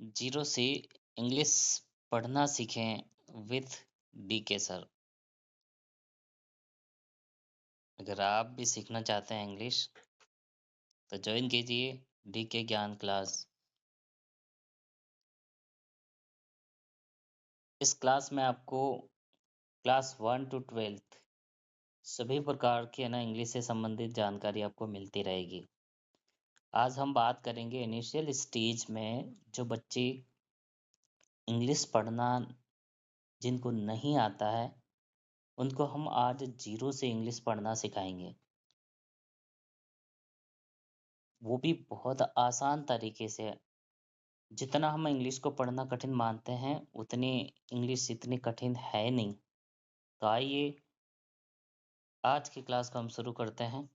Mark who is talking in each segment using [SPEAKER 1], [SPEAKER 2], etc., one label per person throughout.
[SPEAKER 1] Zero से English पढ़ना सीखें विथ डीके सर। अगर आप भी सीखना चाहते हैं इंग्लिश तो ज्वाइन कीजिए डीके ज्ञान क्लास। इस क्लास में आपको क्लास 1 to 12 सभी प्रकार की है ना इंग्लिश से संबंधित जानकारी आपको मिलती रहेगी। आज हम बात करेंगे इनिशियल स्टेज में जो बच्चे इंग्लिश पढ़ना जिनको नहीं आता है उनको हम आज जीरो से इंग्लिश पढ़ना सिखाएंगे। वो भी बहुत आसान तरीके से। जितना हम इंग्लिश को पढ़ना कठिन मानते हैं उतनी इंग्लिश इतनी कठिन है नहीं। तो आइए आज की क्लास को हम शुरू करते हैं।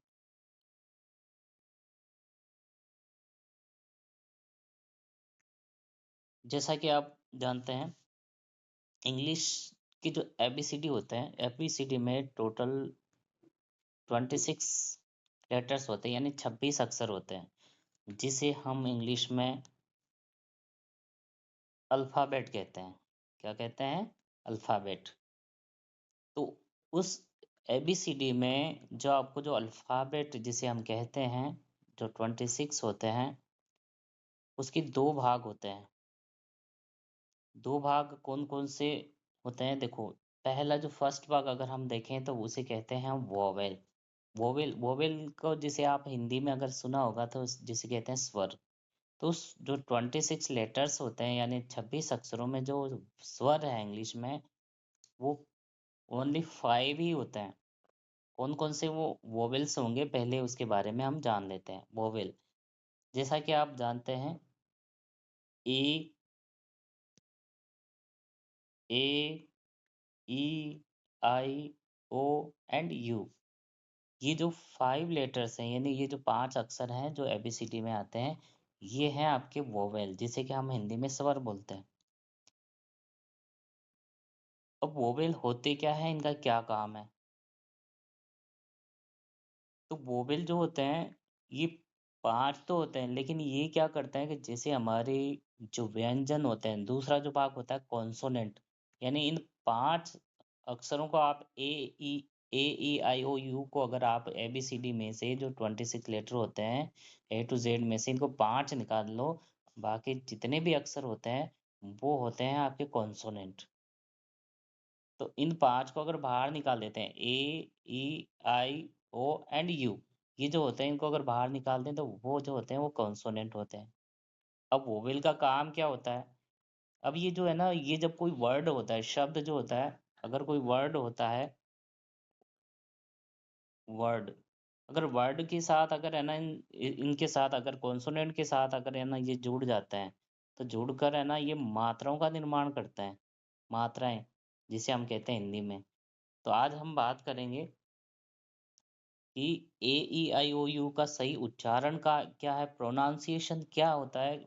[SPEAKER 1] जैसा कि आप जानते हैं इंग्लिश की जो एबीसीडी होते हैं एबीसीडी में टोटल 26 लेटर्स होते हैं यानी 26 अक्षर होते हैं जिसे हम इंग्लिश में अल्फ़ाबेट कहते हैं। क्या कहते हैं? अल्फ़ाबेट। तो उस एबीसीडी में जो आपको जो अल्फ़ाबेट जिसे हम कहते हैं जो 26 होते हैं उसके 2 भाग होते हैं। 2 भाग कौन-कौन से होते हैं देखो, पहला जो फर्स्ट भाग अगर हम देखें तो उसे कहते हैं वोवेल। वोवेल वोवेल को जिसे आप हिंदी में अगर सुना होगा तो जिसे कहते हैं स्वर। तो उस जो 26 लेटर्स होते हैं यानी 26 अक्षरों में जो स्वर है इंग्लिश में वो ओनली 5 ही होते हैं। कौन-कौन से वो वोवेल्स होंगे पहले उसके बारे में हम जान लेते हैं। वोवेल जैसा कि आप जानते हैं ए, ए, ई, आई, ओ एंड यू। ये जो 5 लेटर्स हैं यानी ये जो 5 अक्षर हैं जो एबीसीडी में आते हैं, ये हैं आपके वोवेल जिसे कि हम हिंदी में स्वर बोलते हैं। अब वोवेल होते क्या हैं, इनका क्या काम है? तो वोवेल जो होते हैं ये 5 तो होते हैं लेकिन ये क्या करते हैं कि जैसे हमारे जो व्यंजन होते हैं, दूसरा जो भाग होता है कॉन्सोनेंट यानी इन 5 अक्षरों को आप ए, ई, आई, ओ, यू को अगर आप एबीसीडी में से जो 26 लेटर होते हैं ए टू जेड में से इनको 5 निकाल लो, बाकी जितने भी अक्षर होते हैं वो होते हैं आपके कॉन्सोनेंट। तो इन 5 को अगर बाहर निकाल देते हैं ए, ई, आई, ओ एंड यू, ये जो होते हैं इनको अगर बाहर निकाल दें तो वो जो होते हैं वो कॉन्सोनेंट होते हैं। अब वोवेल का काम क्या होता है? अब ये जो है ना ये जब कोई वर्ड होता है, शब्द जो होता है, अगर कोई वर्ड होता है, वर्ड, अगर वर्ड के साथ अगर है ना इनके साथ अगर कॉन्सोनेंट के साथ अगर है ना ये जुड़ जाते हैं तो जुड़कर है ना ये मात्राओं का निर्माण करते हैं। मात्राएं जिसे हम कहते हैं हिंदी में। तो आज हम बात करेंगे कि ए, ई, आई, ओ, यू का सही उच्चारण का क्या है, प्रोनाउंसिएशन क्या होता है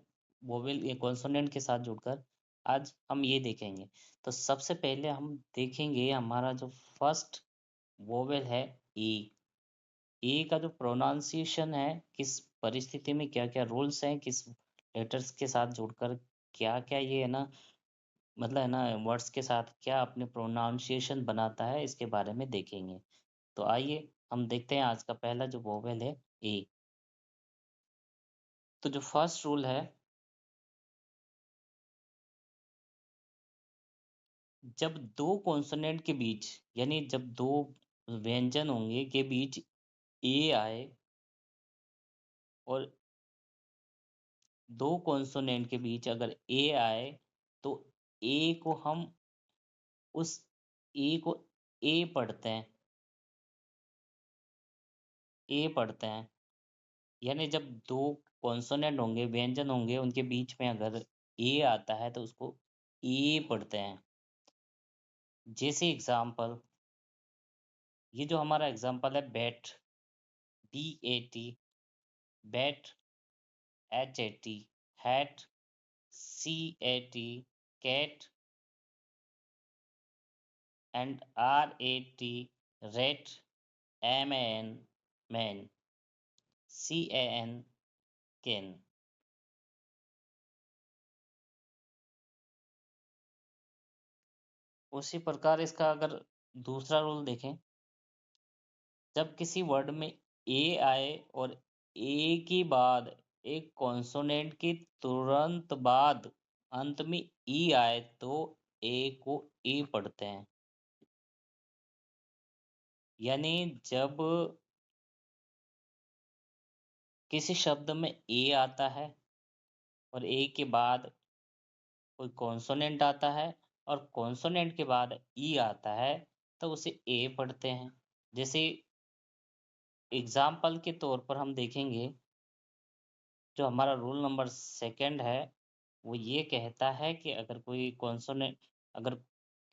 [SPEAKER 1] वोवेल ये कॉन्सोनेंट के साथ जुड़कर, आज हम ये देखेंगे। तो सबसे पहले हम देखेंगे हमारा जो फर्स्ट वोवेल है ई। ए का जो प्रोनाउंसिएशन है किस परिस्थिति में क्या क्या रूल्स हैं, किस लेटर्स के साथ जुड़कर क्या क्या ये है ना मतलब है ना वर्ड्स के साथ क्या अपने प्रोनाउंसिएशन बनाता है इसके बारे में देखेंगे। तो आइए हम देखते हैं आज का पहला जो वोवेल है ए। तो जो फर्स्ट रूल है, जब दो कॉन्सोनेंट के बीच यानी जब दो व्यंजन होंगे के बीच ए आए और दो कॉन्सोनेंट के बीच अगर ए आए तो ए को हम उस ए को ए पढ़ते हैं, ए पढ़ते हैं। यानी जब दो कॉन्सोनेंट होंगे व्यंजन होंगे उनके बीच में अगर ए आता है तो उसको ए पढ़ते हैं। जैसे एग्जाम्पल, ये जो हमारा एग्जाम्पल है bat, B A T, bat, H A T, hat, C A T, cat and R A T, rat, M A N, man, C A N, can. उसी प्रकार इसका अगर दूसरा रूल देखें, जब किसी वर्ड में ए आए और ए के बाद एक कॉन्सोनेंट के तुरंत बाद अंत में ई आए तो ए को ए पढ़ते हैं। यानी जब किसी शब्द में ए आता है और ए के बाद कोई कॉन्सोनेंट आता है और कॉन्सोनेंट के बाद ई आता है तो उसे ए पढ़ते हैं। जैसे एग्जाम्पल के तौर पर हम देखेंगे, जो हमारा रूल नंबर सेकंड है वो ये कहता है कि अगर कोई कॉन्सोनेंट, अगर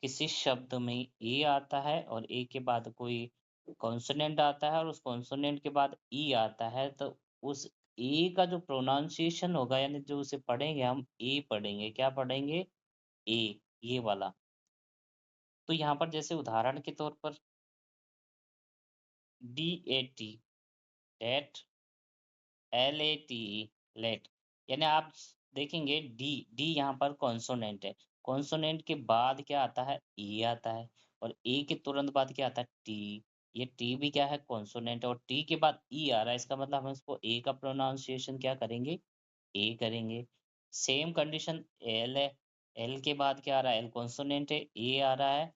[SPEAKER 1] किसी शब्द में ए आता है और ए के बाद कोई कॉन्सोनेंट आता है और उस कॉन्सोनेंट के बाद ई आता है तो उस ए का जो प्रोनाउंसिएशन होगा, यानी जो उसे पढ़ेंगे हम ए पढ़ेंगे। क्या पढ़ेंगे? ए, ये वाला। तो यहाँ पर जैसे उदाहरण के तौर पर D A T, date, L A T, late, यानी आप देखेंगे डी, डी यहाँ पर कॉन्सोनेंट है। कॉन्सोनेंट के बाद क्या आता है? ई आता है। और ए के तुरंत बाद क्या आता है? टी। ये टी भी क्या है? कॉन्सोनेंट है। और टी के बाद ई आ रहा है, इसका मतलब हम इसको ए का प्रोनाउंसिएशन क्या करेंगे? ए करेंगे। सेम कंडीशन एल है। एल के बाद क्या आ रहा है? एल कॉन्सोनेंट है, ए आ रहा है।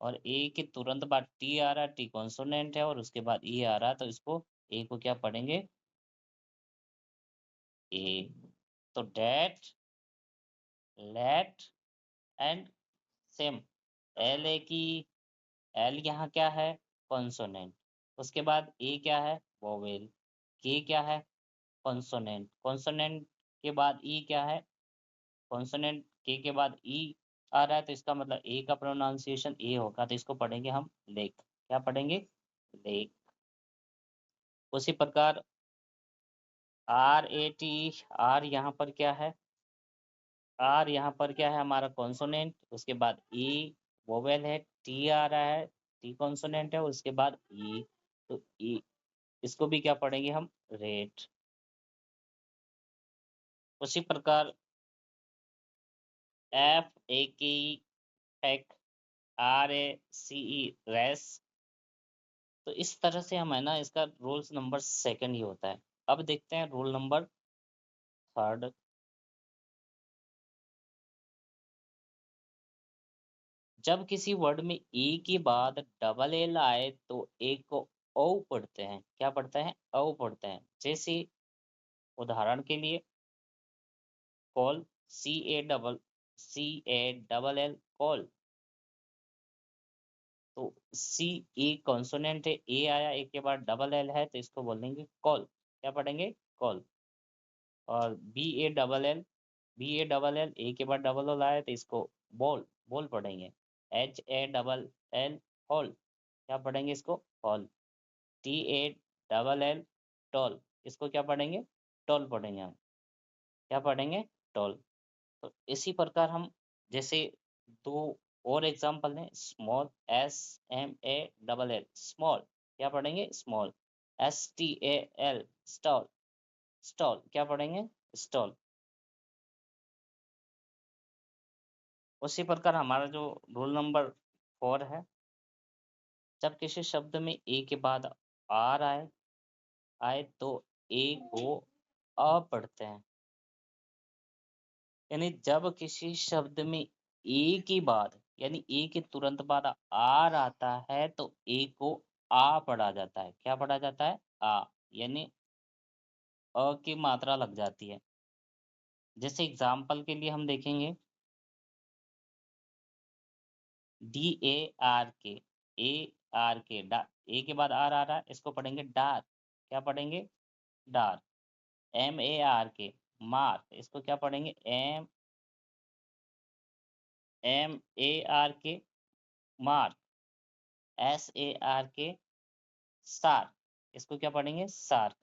[SPEAKER 1] और ए के तुरंत बाद टी आ रहा है, टी कॉन्सोनेंट है और उसके बाद ई आ रहा है, तो इसको ए को क्या पढ़ेंगे? ए। तो date, late and same, L A K E, L यहाँ क्या है? कॉन्सोनेंट। उसके बाद ए क्या है? वोवेल। के क्या है? कॉन्सोनेंट। कॉन्सोनेंट के बाद ई क्या है? कॉन्सोनेंट। के बाद ई आ रहा है, तो इसका मतलब ए का प्रोनाउंसिएशन ए होगा, तो इसको पढ़ेंगे हम लेक। क्या पढ़ेंगे? लेक। उसी प्रकार आर ए टी, आर यहाँ पर क्या है? आर यहाँ पर क्या है? हमारा कॉन्सोनेंट। उसके बाद ई वोवेल है, टी आ रहा है, टी कॉन्सोनेंट है, उसके बाद ई। तो ई, इसको भी क्या पढ़ेंगे हम? रेट। उसी प्रकार F A K E, fake, R A C E, race. तो इस तरह से हम है ना, इसका रूल्स नंबर सेकंड ही होता है। अब देखते हैं रूल नंबर थर्ड। जब किसी वर्ड में ई के बाद डबल एल आए तो ए को ओ पढ़ते हैं। क्या पढ़ते हैं? ओ पढ़ते हैं। जैसे उदाहरण के लिए कॉल, CALL, कॉल। तो सी, ए कॉन्सोनेंट है, ए आया, ए के बाद डबल एल है, तो इसको बोलेंगे कॉल। क्या पढ़ेंगे? कॉल। और बी ए डबल एल, ए के बाद डबल एल आया, तो इसको बॉल, बॉल पढ़ेंगे। HALL, hall. क्या पढ़ेंगे? इसको हॉल। TALL, toll. इसको क्या पढ़ेंगे? टॉल पढ़ेंगे हम। क्या पढ़ेंगे? टॉल। तो इसी प्रकार हम, जैसे दो और एग्जांपल हैं, स्मॉल, SMALL, स्मॉल। क्या पढ़ेंगे? स्मॉल। STAL, stall, stall. क्या पढ़ेंगे? स्टॉल। उसी प्रकार हमारा जो रूल नंबर 4 है, जब किसी शब्द में ए के बाद आर आए आए तो ए को अ पढ़ते हैं। यानी जब किसी शब्द में ए के बाद, यानी ए के तुरंत बाद आर आता है तो ए को आ पढ़ा जाता है। क्या पढ़ा जाता है? आ। यानी अ की मात्रा लग जाती है। जैसे एग्जाम्पल के लिए हम देखेंगे, DARK, ARK, ए के बाद आर आ रहा है, इसको पढ़ेंगे डार। क्या पढ़ेंगे? डार। MARK, mark. इसको क्या पढ़ेंगे? MARK, mark. SARK, sark. इसको क्या पढ़ेंगे? सार्क।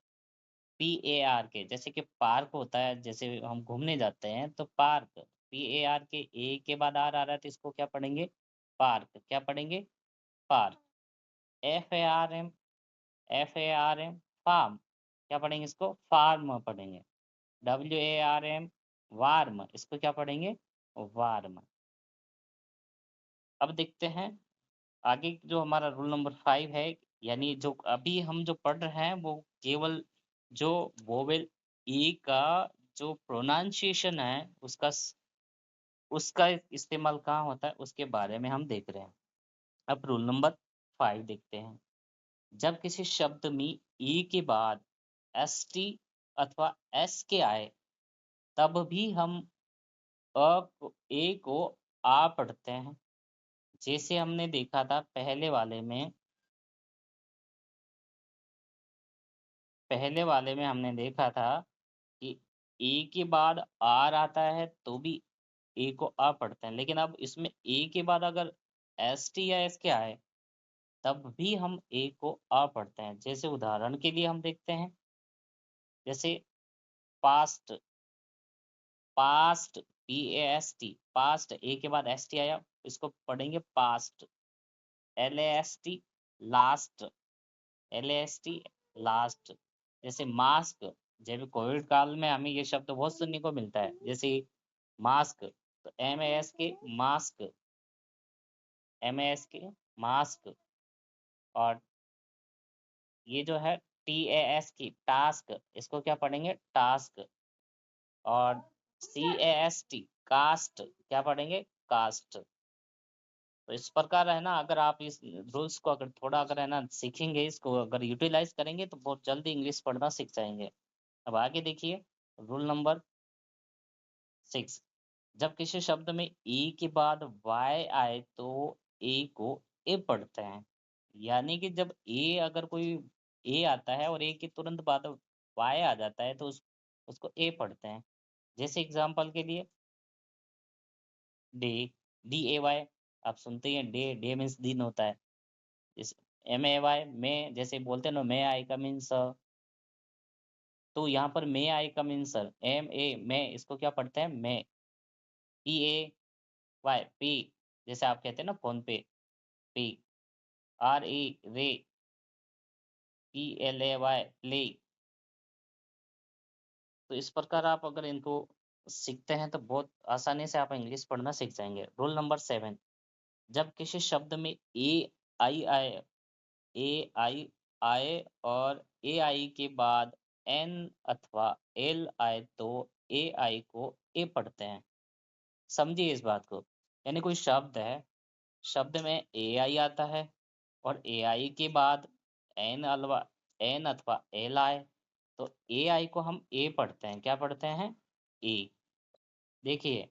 [SPEAKER 1] PARK, जैसे कि पार्क होता है, जैसे हम घूमने जाते हैं तो पार्क। PARK, ए के बाद आर आ रहा है, तो इसको क्या पढ़ेंगे? पार्क। क्या पढ़ेंगे? पार्क। FARM, FARM, farm. क्या पढ़ेंगे? इसको फार्म पढ़ेंगे। WARM, warm. इसको क्या पढ़ेंगे? वार्म। अब देखते हैं आगे जो हमारा रूल नंबर 5 है, यानी जो अभी हम जो पढ़ रहे हैं वो केवल जो वोवेल ई का जो प्रोनाउंसिएशन है उसका इस्तेमाल कहाँ होता है उसके बारे में हम देख रहे हैं। अब रूल नंबर 5 देखते हैं। जब किसी शब्द में ई के बाद एस टी अथवा एस के आए तब भी हम ए को आ पढ़ते हैं। जैसे हमने देखा था पहले वाले में हमने देखा था कि ए के बाद आर आता है तो भी ए को आ पढ़ते हैं, लेकिन अब इसमें ए के बाद अगर एस टी या एस के आए तब भी हम ए को आ पढ़ते हैं। जैसे उदाहरण के लिए हम देखते हैं, जैसे past, past P A S T, past A के बाद एस टी आया, इसको पढ़ेंगे past. L A S T last, L A S T last. जैसे मास्क, जब कोविड काल में हमें ये शब्द बहुत सुनने को मिलता है, जैसे मास्क, तो एम ए एस के मास्क, एम ए एस के मास्क। और ये जो है टी ए एस की टास्क, इसको क्या पढ़ेंगे टास्क। और सी ए एस टी कास्ट, क्या पढ़ेंगे कास्ट। तो इस प्रकार है ना, अगर आप इस रूल्स को अगर थोड़ा अगर है ना सीखेंगे, इसको अगर यूटिलाइज करेंगे तो बहुत जल्दी इंग्लिश पढ़ना सीख जाएंगे। अब आगे देखिए रूल नंबर 6। जब किसी शब्द में ई के बाद वाई आए तो ए को ए पढ़ते हैं। यानी कि जब ए अगर कोई ए आता है और ए के तुरंत बाद वाई आ जाता है तो उसको ए पढ़ते हैं। जैसे एग्जांपल के लिए डे, डी ए वाई, आप सुनते ही हैं डे, डे मीन्स दिन होता है। इस एम ए वाई में, जैसे बोलते हैं ना मे आई कम इन सर, तो यहाँ पर मे आई कम इन सर, एम ए मैं, इसको क्या पढ़ते हैं मैं। पी ए वाई पी, जैसे आप कहते हैं ना फोन पे P. R E ray, P L A Y play. तो इस प्रकार आप अगर इनको सीखते हैं तो बहुत आसानी से आप इंग्लिश पढ़ना सीख जाएंगे। Rule number 7। जब किसी शब्द में आई आए, ए आई आए और ए आई के बाद एन अथवा एल आए तो ए आई को ए पढ़ते हैं। समझिए इस बात को, यानी कोई शब्द है, शब्द में ए आई आता है और ए आई के बाद एन अथवा एल आए तो ए आई को हम ए पढ़ते हैं। क्या पढ़ते हैं ए। देखिए,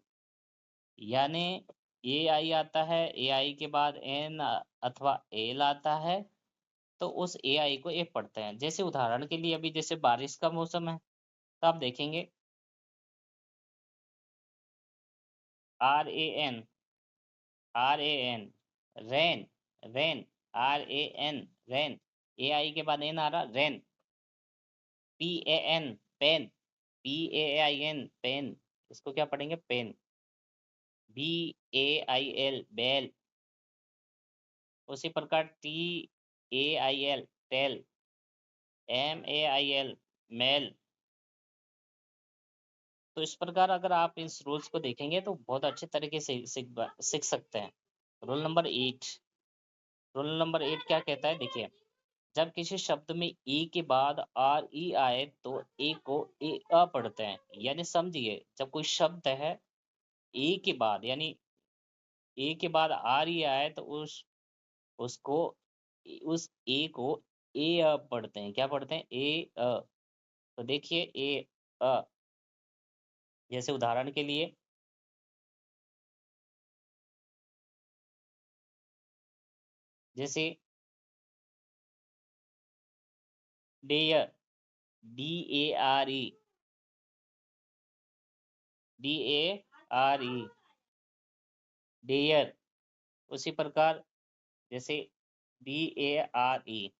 [SPEAKER 1] यानी ए आई आता है, ए आई के बाद एन अथवा एल आता है तो उस एआई को ए पढ़ते हैं। जैसे उदाहरण के लिए अभी जैसे बारिश का मौसम है तो आप देखेंगे R A N, R A N, rain, rain, R A N rain, A I के बाद एन आ रहा रेन। P A N pen, P A I N pen, इसको क्या पढ़ेंगे pen. B A I L bail, उसी प्रकार T A I L tail, M A I L mail. तो इस प्रकार अगर आप इस रूल्स को देखेंगे तो बहुत अच्छे तरीके से सीख सकते हैं। Rule number 8। रूल नंबर 8 क्या कहता है, देखिए, जब किसी शब्द में ई के बाद आर ई आए तो ए को ए अ पढ़ते हैं। यानी समझिए, जब कोई शब्द है ए के बाद, यानी ए के बाद आर ई आए तो उसको उस ए को ए अ पढ़ते हैं। क्या पढ़ते हैं ए अ। तो देखिए ए अ, जैसे उदाहरण के लिए जैसे dare, D A R E, D A R E dare. उसी प्रकार जैसे डी ए आर ई,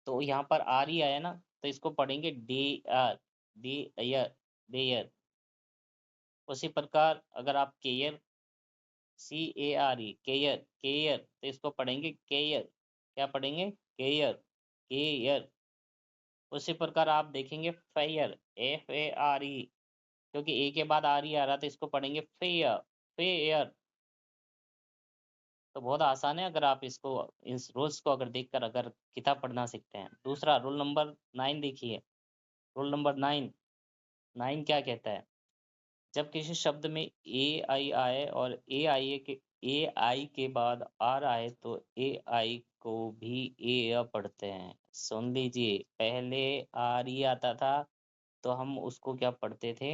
[SPEAKER 1] तो यहाँ पर आर ई आया ना तो इसको पढ़ेंगे D R, D air, dare. उसी प्रकार अगर आप care, C A R E care, care, तो इसको पढ़ेंगे केयर। क्या पढ़ेंगे केयर, केयर। उसी प्रकार आप देखेंगे फेयर, एफ ए आर ई, क्योंकि ए के बाद आर ई आ रहा था, इसको पढ़ेंगे फेयर, फेयर। तो बहुत आसान है अगर आप इसको, इस रूल्स को अगर देखकर अगर किताब पढ़ना सीखते हैं। दूसरा रूल नंबर 9 देखिए, रूल नंबर 9, 9 क्या कहता है? जब किसी शब्द में ए आई आए और ए आई के बाद आर आए तो ए आई को भी ए पढ़ते हैं। सुन लीजिए, पहले आर ही आता था तो हम उसको क्या पढ़ते थे?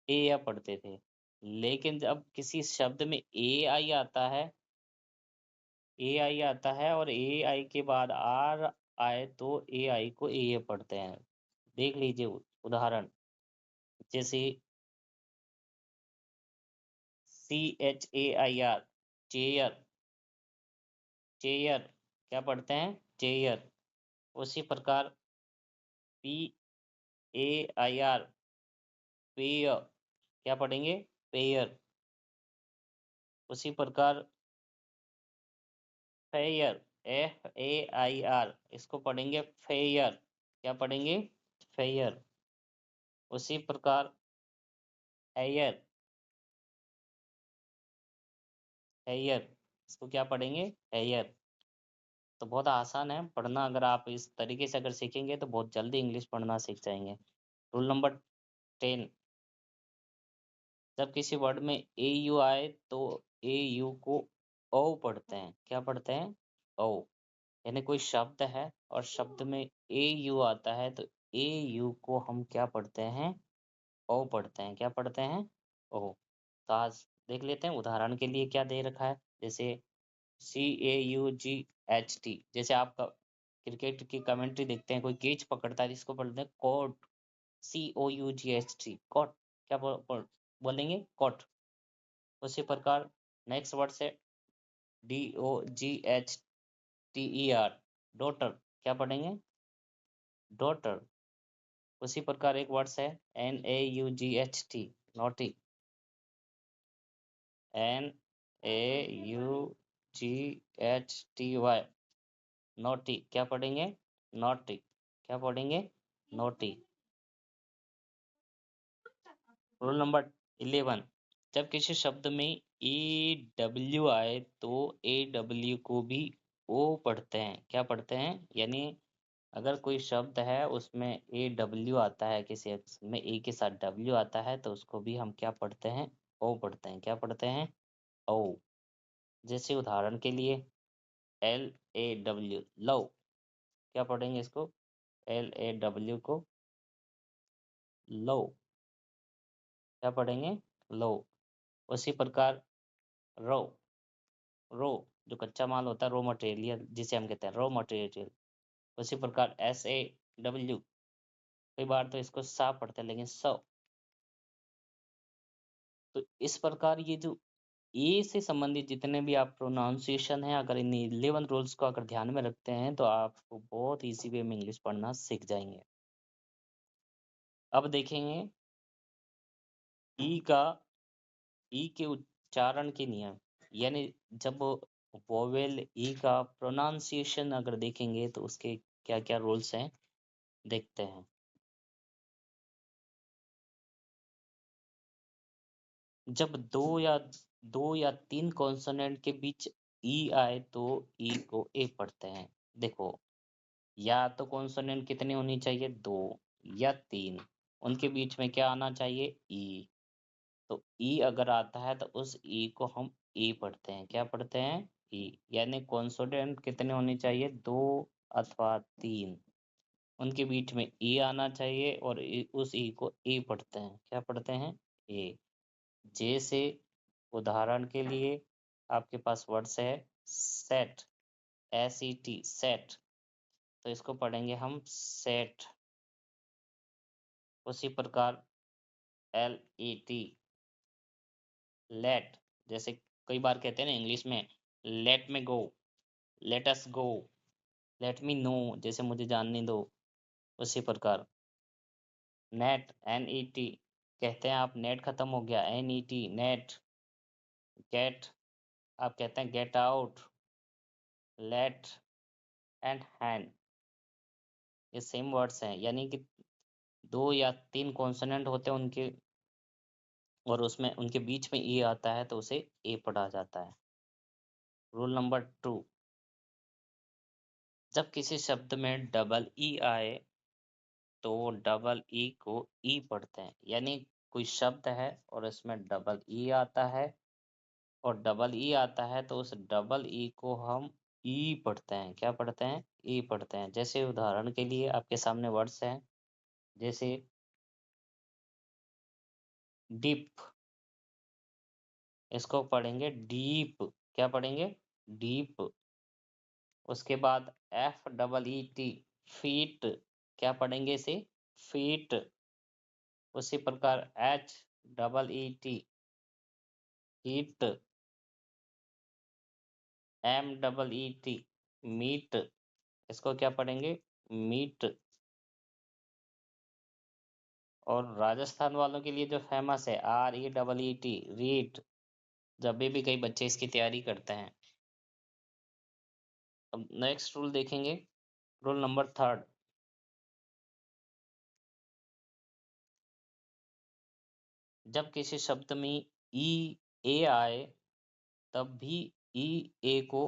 [SPEAKER 1] ए पढ़ते थे। लेकिन जब किसी शब्द में ए आई आता है और ए आई के बाद आर आए तो ए आई को ए पढ़ते हैं। देख लीजिए उदाहरण, जैसे CHAIR, चेयर, चेयर क्या पढ़ते हैं? चेयर। उसी प्रकार PAIR, पेय क्या पढ़ेंगे? पेयर। उसी प्रकार फेयर, FAIR, इसको पढ़ेंगे फेयर। क्या पढ़ेंगे? फेयर। उसी प्रकार हेयर, हेयर, इसको क्या पढ़ेंगे? हेयर। तो बहुत आसान है पढ़ना, अगर आप इस तरीके से अगर सीखेंगे तो बहुत जल्दी इंग्लिश पढ़ना सीख जाएंगे। रूल नंबर 10, जब किसी वर्ड में ए यू आए तो ए यू को ओ पढ़ते हैं। क्या पढ़ते हैं? ओ। यानी कोई शब्द है और शब्द में ए यू आता है तो ए यू को हम क्या पढ़ते हैं? ओ पढ़ते हैं। क्या पढ़ते हैं? ओ। तो आज देख लेते हैं उदाहरण के लिए क्या दे रखा है। जैसे CAUGHT, जैसे आप क्रिकेट की कमेंट्री देखते हैं, कोई कैच पकड़ता है जिसको बोलते हैं कॉट, COUGHT, कॉट। क्या बोलेंगे? कॉट। उसी प्रकार नेक्स्ट वर्ड से DOGHTER, डॉटर। क्या पढ़ेंगे? डॉटर। उसी प्रकार एक वर्ड्स है NAUGHT, नॉटी, NAUGHTY, नोटी। क्या पढ़ेंगे? नोटी। क्या पढ़ेंगे? नोटी। रूल नंबर 11, जब किसी शब्द में AW आए तो AW को भी ओ पढ़ते हैं। क्या पढ़ते हैं? यानी अगर कोई शब्द है उसमें AW आता है, किसी अक्षर में ए के साथ W आता है तो उसको भी हम क्या पढ़ते हैं? ओ पढ़ते हैं। क्या पढ़ते हैं? ओ। जैसे उदाहरण के लिए LAW, लव। क्या पढ़ेंगे इसको? LAW को लो। क्या पढ़ेंगे? लो। उसी प्रकार रो, रो जो कच्चा माल होता है, रो मटेरियल जिसे हम कहते हैं रो मटेरियल। उसी प्रकार SAW, कई बार तो इसको सा पढ़ते हैं लेकिन स। तो इस प्रकार ये जो ए से संबंधित जितने भी आप प्रोनाउंसिएशन है, अगर इन 11 रूल्स को अगर ध्यान में रखते हैं तो आपको बहुत इजी वे में इंग्लिश पढ़ना सीख जाएंगे। अब देखेंगे ई का, ई के उच्चारण के नियम, यानी जब वोवेल ई का प्रोनाउंसिएशन अगर देखेंगे तो उसके क्या क्या रूल्स हैं, देखते हैं। जब दो या तीन कॉन्सोनेंट के बीच ई आए तो ई को ए पढ़ते हैं। देखो, या तो कॉन्सोनेंट कितनी होनी चाहिए? दो या तीन, उनके बीच में क्या आना चाहिए? ई। तो ई अगर आता है तो उस ई को हम ई पढ़ते हैं। क्या पढ़ते हैं? ई। यानी कॉन्सोनेंट कितने होने चाहिए? दो अथवा तीन, उनके बीच में ई आना चाहिए और उस ई को ए पढ़ते हैं। क्या पढ़ते हैं? ए। जैसे उदाहरण के लिए आपके पास वर्ड्स है सेट, SET, सेट, तो इसको पढ़ेंगे हम सेट। उसी प्रकार LET, लेट, जैसे कई बार कहते हैं ना इंग्लिश में लेट में गो, लेट अस गो, लेट मी नो, जैसे मुझे जानने दो। उसी प्रकार नेट, NET, कहते हैं आप नेट खत्म हो गया, NET, नेट। गेट, आप कहते हैं get out, let and hand, ये सेम वर्ड्स हैं। यानी कि दो या तीन कॉन्सोनेंट होते हैं उनके, और उसमें उनके बीच में ए आता है तो उसे ए पढ़ा जाता है। रूल नंबर 2, जब किसी शब्द में डबल ई आए तो डबल ई को ई पढ़ते हैं। यानी कोई शब्द है और इसमें डबल ई आता है और डबल ई आता है तो उस डबल ई को हम ई पढ़ते हैं। क्या पढ़ते हैं? ई पढ़ते हैं। जैसे उदाहरण के लिए आपके सामने वर्ड्स हैं, जैसे डिप, इसको पढ़ेंगे डीप। क्या पढ़ेंगे? डीप। उसके बाद F double E T, feet. क्या पढ़ेंगे इसे? फीट। उसी प्रकार H double E T, heat. M double E T, meet. इसको क्या पढ़ेंगे? मीट। और राजस्थान वालों के लिए जो फेमस है R E double E T, REET. जब भी कई बच्चे इसकी तैयारी करते हैं। अब नेक्स्ट रूल देखेंगे, रूल नंबर 3, जब किसी शब्द में ई ए आए तब भी ई ए को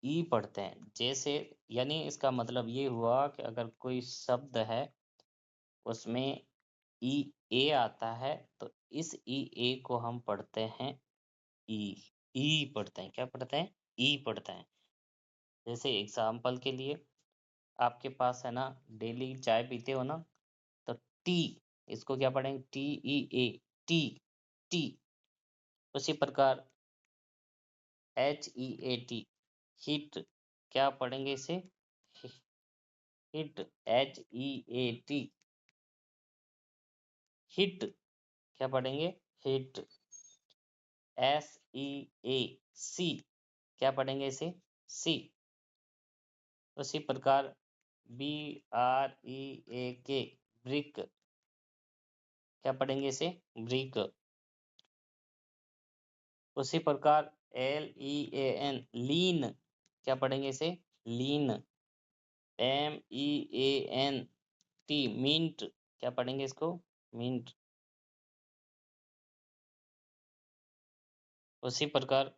[SPEAKER 1] ई पढ़ते हैं। जैसे यानी इसका मतलब ये हुआ कि अगर कोई शब्द है उसमें ई ए आता है तो इस ई ए को हम पढ़ते हैं ई। ई पढ़ते हैं। क्या पढ़ते हैं? ई पढ़ते हैं। जैसे एग्जाम्पल के लिए आपके पास है ना, डेली चाय पीते हो ना, तो टी, इसको क्या पढ़ेंगे? टी ई ए, टी। टी। उसी प्रकार H E A T, hit. क्या पढ़ेंगे इसे? Hit, H E A T, hit. क्या पढ़ेंगे? हिट। एस ई ए सी, क्या पढ़ेंगे इसे? सी। उसी प्रकार बी आर ई ए के, ब्रिक। क्या पढ़ेंगे इसे? ब्रिक। उसी प्रकार एल ई ए एन, लीन। क्या पढ़ेंगे इसे? लीन। M E A N T, mint. क्या पढ़ेंगे इसको? मिंट। उसी प्रकार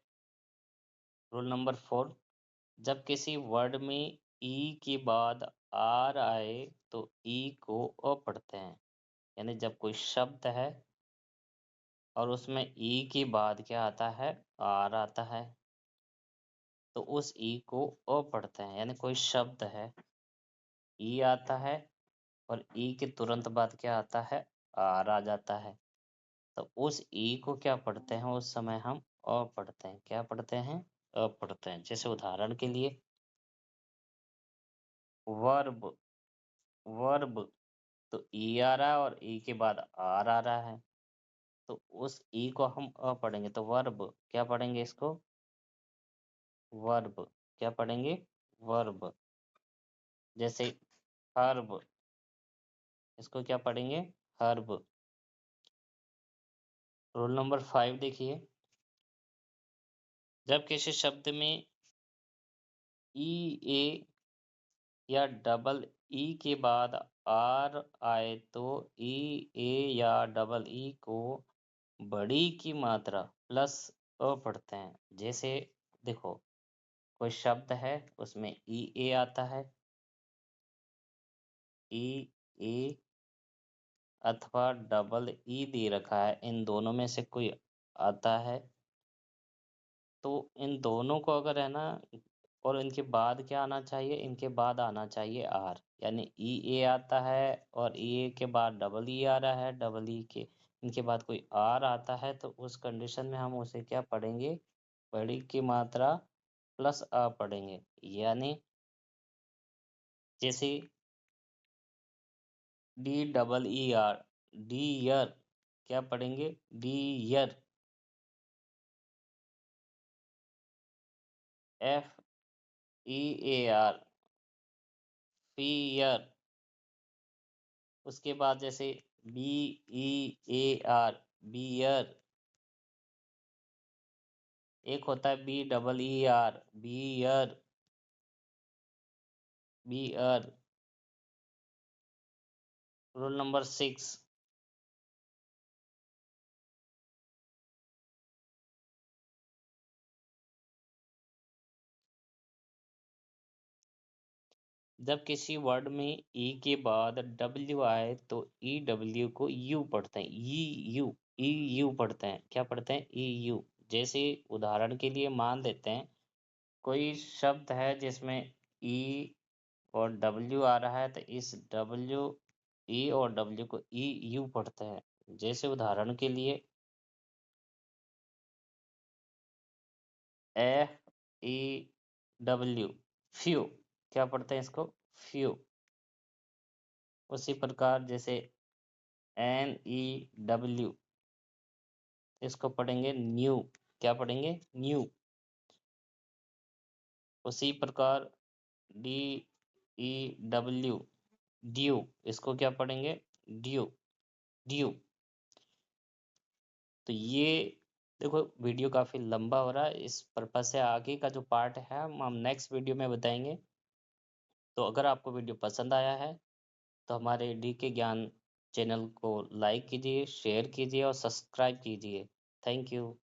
[SPEAKER 1] रूल नंबर 4, जब किसी वर्ड में ई के बाद आर आए तो ई को अ पढ़ते हैं। यानी जब कोई शब्द है और उसमें ई के बाद क्या आता है? आर आता है, तो उस ई को अ पढ़ते हैं। यानी कोई शब्द है, ई आता है और ई के तुरंत बाद क्या आता है? आर आ जाता है, तो उस ई को क्या पढ़ते हैं? उस समय हम अ पढ़ते हैं। क्या पढ़ते हैं? अ पढ़ते हैं। जैसे उदाहरण के लिए वर्ब, वर्ब, तो ई आ रहा है और ई के बाद आर आ रहा है, तो उस ई को हम अ पढ़ेंगे। तो वर्ब, क्या पढ़ेंगे इसको? वर्ब। क्या पढ़ेंगे? वर्ब। जैसे हर्ब, इसको क्या पढ़ेंगे? हर्ब। रूल नंबर 5 देखिए, जब किसी शब्द में ई ए या डबल ई के बाद आर आए तो ई ए या डबल ई को बड़ी की मात्रा प्लस अ पढ़ते हैं। जैसे देखो, कोई शब्द है उसमें ई ए आता है, ई ए अथवा डबल ई दे रखा है, इन दोनों में से कोई आता है, तो इन दोनों को अगर है ना, और इनके बाद क्या आना चाहिए? इनके बाद आना चाहिए आर। यानी ई ए आता है और ई ए के बाद डबल ई आ रहा है, डबल ई के इनके बाद कोई आर आता है, तो उस कंडीशन में हम उसे क्या पढ़ेंगे? बड़ी की मात्रा प्लस आ पढ़ेंगे। यानी जैसे D double E R, deer. क्या पढ़ेंगे? Deer. F E A R, fear. उसके बाद जैसे B E A R, bear. एक होता है B double E R, beer, beer. Rule number 6, जब किसी वर्ड में ई के बाद डब्ल्यू आए तो ई डब्ल्यू को यू पढ़ते हैं, ई यू पढ़ते हैं। क्या पढ़ते हैं? E U. जैसे उदाहरण के लिए मान लेते हैं कोई शब्द है जिसमें ई और डब्ल्यू आ रहा है, तो इस डब्ल्यू, ई और डब्ल्यू को ई यू पढ़ते हैं। जैसे उदाहरण के लिए एफ ई डब्ल्यू, फ्यू। क्या पढ़ते हैं इसको? फ्यू। उसी प्रकार जैसे एन ई डब्ल्यू, इसको पढ़ेंगे न्यू। क्या पढ़ेंगे? न्यू। उसी प्रकार डी ई डब्ल्यू, ड्यू, इसको क्या पढ़ेंगे? Due, due. तो ये देखो वीडियो काफ़ी लंबा हो रहा है, इस पर्पज से आगे का जो पार्ट है हम नेक्स्ट वीडियो में बताएंगे। तो अगर आपको वीडियो पसंद आया है तो हमारे डी के ज्ञान चैनल को लाइक कीजिए, शेयर कीजिए और सब्सक्राइब कीजिए। Thank you.